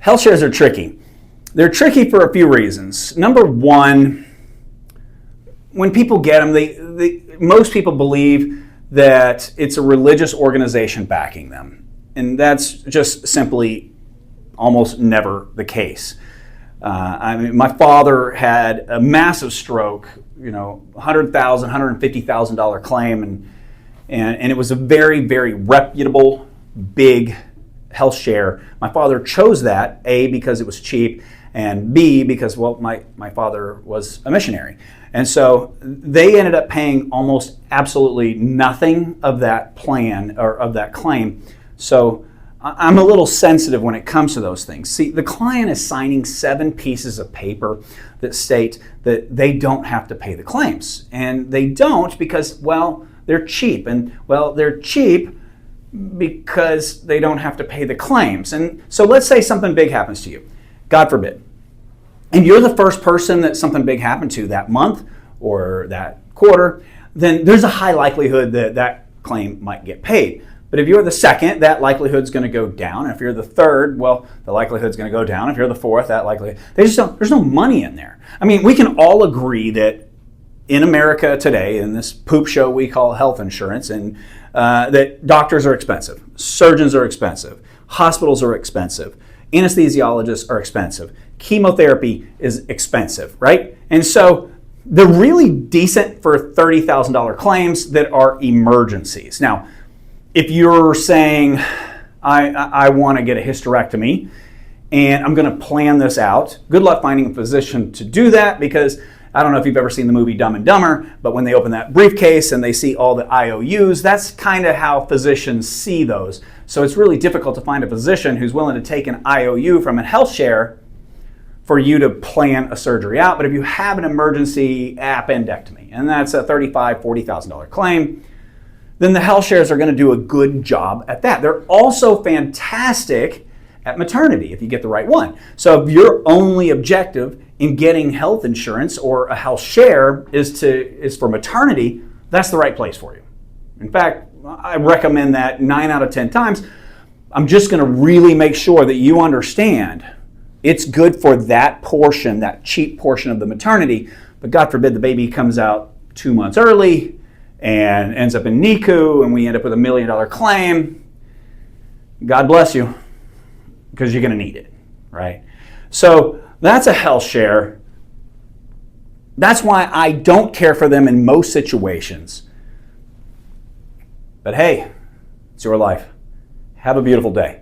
Health shares are tricky. They're tricky for a few reasons. Number one, when people get them, most people believe that it's a religious organization backing them. And that's just simply almost never the case. My father had a massive stroke, $100,000, $150,000 claim, and it was a very, very reputable, big health share. My father chose that, A, because it was cheap, and B, because, my father was a missionary. And so they ended up paying almost absolutely nothing of that plan or of that claim. So I'm a little sensitive when it comes to those things. See, the client is signing 7 pieces of paper that state that they don't have to pay the claims. And they don't because, they're cheap. And, they're cheap because they don't have to pay the claims. And so let's say something big happens to you, God forbid. And you're the first person that something big happened to that month or that quarter, then there's a high likelihood that that claim might get paid. But if you're the second, that likelihood's going to go down. If you're the third, the likelihood's going to go down. If you're the fourth, that likelihood. There's no money in there. I mean, we can all agree that in America today, in this poop show we call health insurance, and that doctors are expensive, surgeons are expensive, hospitals are expensive, anesthesiologists are expensive, chemotherapy is expensive, right? And so they're really decent for $30,000 claims that are emergencies. Now, if you're saying, I want to get a hysterectomy and I'm going to plan this out, good luck finding a physician to do that, because I don't know if you've ever seen the movie Dumb and Dumber, but when they open that briefcase and they see all the IOUs, that's kind of how physicians see those. So it's really difficult to find a physician who's willing to take an IOU from a health share for you to plan a surgery out. But if you have an emergency appendectomy, and that's a $35,000, $40,000 claim, then the health shares are going to do a good job at that. They're also fantastic at maternity if you get the right one. So if your only objective in getting health insurance or a health share is for maternity, that's the right place for you. In fact, I recommend that 9 out of 10 times. I'm just going to really make sure that you understand it's good for that portion, that cheap portion of the maternity, but God forbid the baby comes out 2 months early and ends up in NICU and we end up with $1 million claim. God bless you, because you're going to need it, right? So that's a health share. That's why I don't care for them in most situations. But hey, it's your life. Have a beautiful day.